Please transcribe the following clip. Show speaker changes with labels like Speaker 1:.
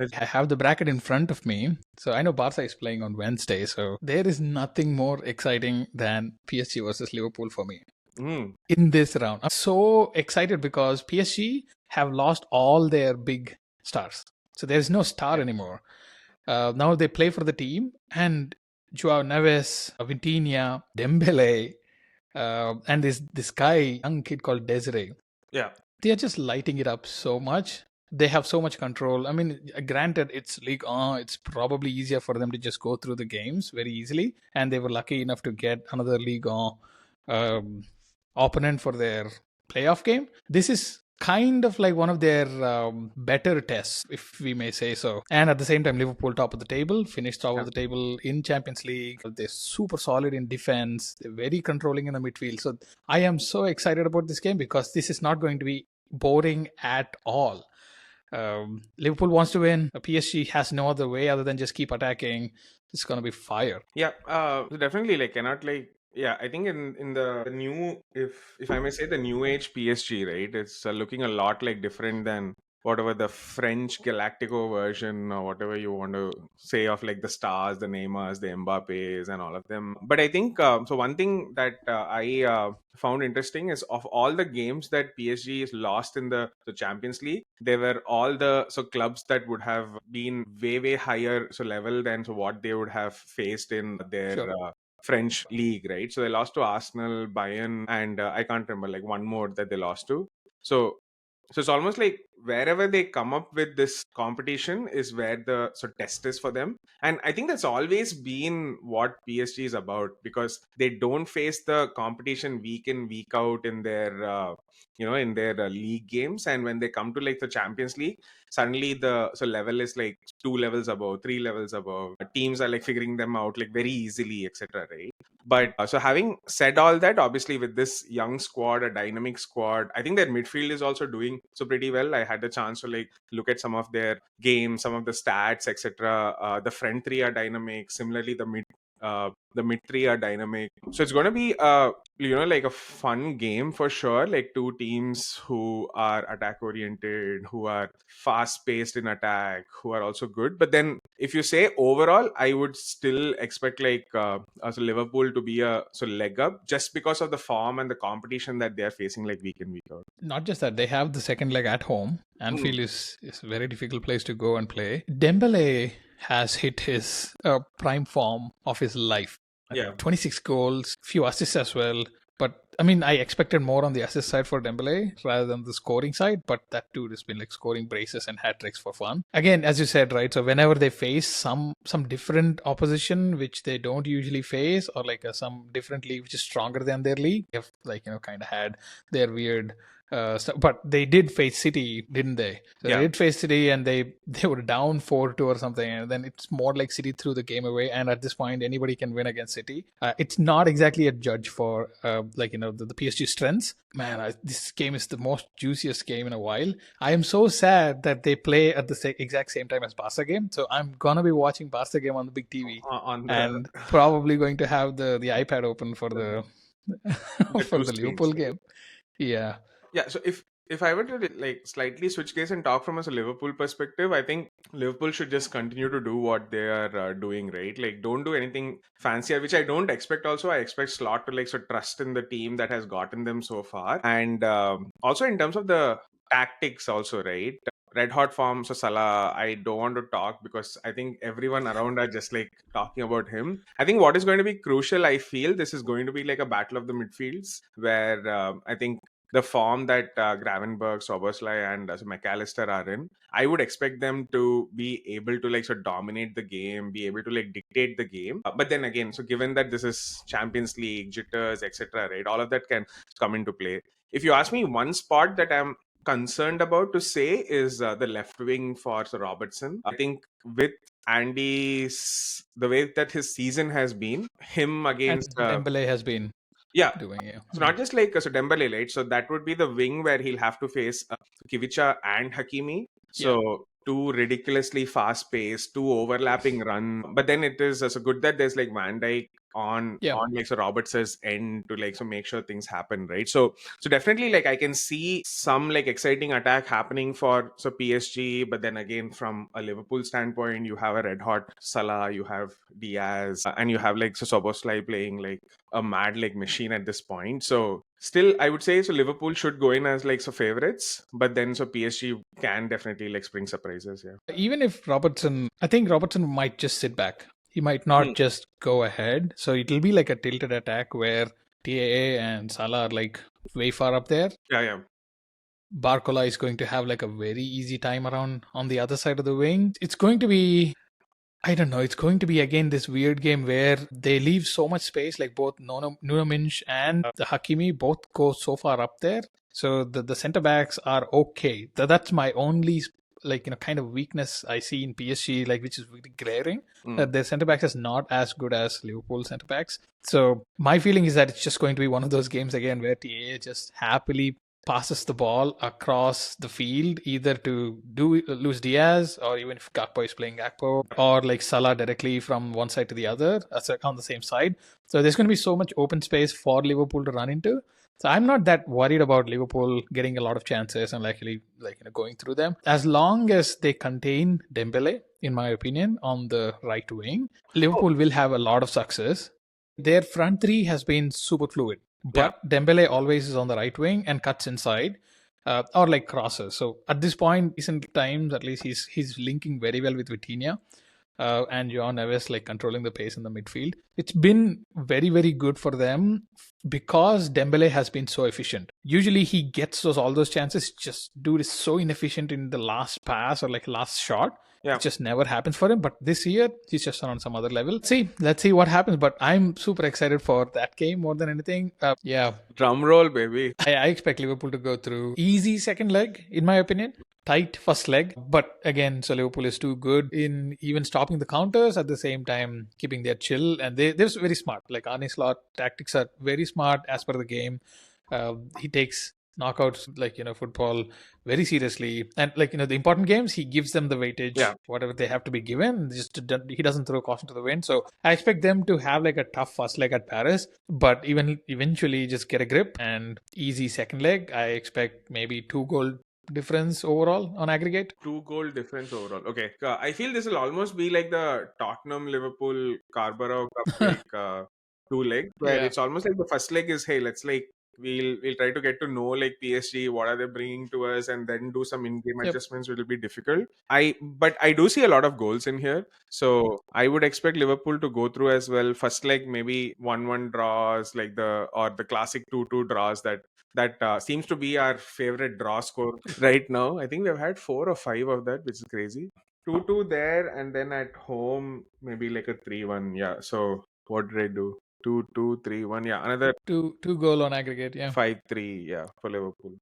Speaker 1: I have the bracket in front of me. So I know Barca is playing on Wednesday. So there is nothing more exciting than PSG versus Liverpool for me in this round. I'm so excited because PSG have lost all their big stars. So there's no star anymore. Now they play for the team, and Joao Neves, Vitinha, Dembele, and this guy, young kid called Desiree.
Speaker 2: Yeah.
Speaker 1: They are just lighting it up so much. They have so much control. I mean, granted, it's League On. It's probably easier for them to just go through the games very easily, and they were lucky enough to get another League On opponent for their playoff game. This is kind of like one of their better tests, if we may say so. And at the same time, Liverpool top of the table, finished top of the table in Champions League. They're super solid in defense. They're very controlling in the midfield. So I am so excited about this game because this is not going to be boring at all. Liverpool wants to win. PSG has no other way other than just keep attacking. It's going to be fire.
Speaker 2: Yeah, so definitely like cannot like yeah, I think in the new, if I may say, the new age PSG, right? It's looking a lot like different than whatever the French Galactico version or whatever you want to say of like the stars, the Neymars, the Mbappes, and all of them. But I think so. One thing that I found interesting is of all the games that PSG is lost in the Champions League, they were all the clubs that would have been way higher level than what they would have faced in their
Speaker 1: Sure.
Speaker 2: French league, right? So they lost to Arsenal, Bayern, and I can't remember like one more that they lost to. So it's almost like wherever they come up with this competition is where the test is for them. And I think that's always been what PSG is about, because they don't face the competition week in week out in their in their league games, and when they come to like the Champions League, suddenly the level is like 2 levels above, 3 levels above. Teams are like figuring them out like very easily, etc., right? But so having said all that, obviously with this young squad, a dynamic squad, I think their midfield is also doing so pretty well. I had the chance to like look at some of their games, some of the stats, etc. The front three are dynamic. Similarly, the mid three are dynamic. So it's going to be like a fun game for sure. Like two teams who are attack oriented, who are fast paced in attack, who are also good. But then if you say overall, I would still expect like Liverpool to be a leg up, just because of the form and the competition that they are facing like week in week out.
Speaker 1: Not just that, they have the second leg at home. Anfield is a very difficult place to go and play. Dembele has hit his prime form of his life.
Speaker 2: Yeah.
Speaker 1: 26 goals, few assists as well. But I mean, I expected more on the assist side for Dembele rather than the scoring side. But that dude has been like scoring braces and hat tricks for fun. Again, as you said, right? So whenever they face some different opposition which they don't usually face, or like some different league which is stronger than their league, they've like kind of had their weird stuff. But they did face City, didn't they? So
Speaker 2: Yeah.
Speaker 1: they did face City, and they were down 4-2 or something, and then it's more like City threw the game away. And at this point, anybody can win against City. It's not exactly a judge for the PSG strengths. Man, this game is the most juiciest game in a while. I am so sad that they play at the exact same time as Barca game. So I'm gonna be watching Barca game on the big TV, and probably going to have the iPad open for the for the Liverpool game. Yeah.
Speaker 2: Yeah, so if I were to like slightly switch gears and talk from a Liverpool perspective, I think Liverpool should just continue to do what they are doing, right? Like, don't do anything fancier, which I don't expect. Also, I expect Slot to like trust in the team that has gotten them so far, and also in terms of the tactics, also, right? Red hot form. So Salah, I don't want to talk because I think everyone around are just like talking about him. I think what is going to be crucial, I feel this is going to be like a battle of the midfields, where I think the form that Gravenberg, Sobersley, and McAllister are in, I would expect them to be able to like dominate the game, be able to like dictate the game. But then again, so given that this is Champions League, jitters, etc., right? All of that can come into play. If you ask me, one spot that I'm concerned about to say is the left wing for Sir Robertson. I think with Andy's, the way that his season has been, him against
Speaker 1: Dembele has been doing it.
Speaker 2: It's not just like Dembele, right? So that would be the wing where he'll have to face Kivicha and Hakimi. So two ridiculously fast pace, two overlapping run. But then it is so good that there's like Van Dijk
Speaker 1: Yeah.
Speaker 2: on like so Robertson's end to like so make sure things happen, right? So definitely like I can see some like exciting attack happening for so PSG, but then again from a Liverpool standpoint, you have a red hot Salah, you have Diaz, and you have like so Soboslai playing like a mad like machine at this point. So still I would say so Liverpool should go in as like so favorites, but then so PSG can definitely like spring surprises. Yeah.
Speaker 1: Even if I think Robertson might just sit back. He might
Speaker 2: Hmm.
Speaker 1: not just go ahead. So it'll be like a tilted attack where TAA and Salah are like way far up there.
Speaker 2: Yeah, yeah.
Speaker 1: Barcola is going to have like a very easy time around on the other side of the wing. It's going to be, I don't know, it's going to be again this weird game where they leave so much space, like both Nuno Minch and the Hakimi both go so far up there. So the center backs are okay. That's my only like kind of weakness I see in PSG, like which is really glaring.
Speaker 2: Mm.
Speaker 1: Their center backs is not as good as Liverpool center backs. So my feeling is that it's just going to be one of those games again where TA just happily passes the ball across the field either to do Luis Diaz, or even if Gakpo is playing Gakpo, or like Salah directly from one side to the other on the same side. So there's going to be so much open space for Liverpool to run into. So I'm not that worried about Liverpool getting a lot of chances and actually going through them, as long as they contain Dembele, in my opinion, on the right wing.
Speaker 2: Oh,
Speaker 1: Liverpool will have a lot of success. Their front three has been super fluid,
Speaker 2: yeah.
Speaker 1: but Dembele always is on the right wing and cuts inside, or like crosses. So at this point, recent times at least, he's linking very well with Vitinha. And John Neves like controlling the pace in the midfield. It's been very, very good for them because Dembele has been so efficient. Usually he gets all those chances. Just dude is so inefficient in the last pass or like last shot.
Speaker 2: Yeah.
Speaker 1: It just never happens for him. But this year he's just on some other level. Let's see what happens. But I'm super excited for that game more than anything. Yeah,
Speaker 2: Drum roll, baby.
Speaker 1: I expect Liverpool to go through easy second leg, in my opinion. Tight first leg, but again, so Liverpool is too good in even stopping the counters at the same time keeping their chill, and they're very smart. Like Arne Slot tactics are very smart as per the game. He takes knockouts like football very seriously, and like the important games he gives them the weightage
Speaker 2: Yeah.
Speaker 1: whatever they have to be given. He doesn't throw caution to the wind. So I expect them to have like a tough first leg at Paris, but even eventually just get a grip and easy second leg. I expect maybe 2 goal difference overall on aggregate.
Speaker 2: 2 goal difference overall. Okay. I feel this will almost be like the Tottenham Liverpool Carabao Cup like 2 legs, where
Speaker 1: Yeah.
Speaker 2: it's almost like the first leg is, hey, let's like we'll try to get to know like PSG, what are they bringing to us, and then do some in-game
Speaker 1: Yep.
Speaker 2: adjustments, which will be difficult. But I do see a lot of goals in here, so I would expect Liverpool to go through as well. First leg maybe 1-1 draws, like the classic 2-2 draws that seems to be our favorite draw score right now. I think we've had 4 or 5 of that, which is crazy. 2-2 there, and then at home maybe like a 3-1. Yeah. So what did I do? 2-2, 3-1. Yeah, another
Speaker 1: Two goal on aggregate. Yeah.
Speaker 2: 5-3. Yeah, for Liverpool.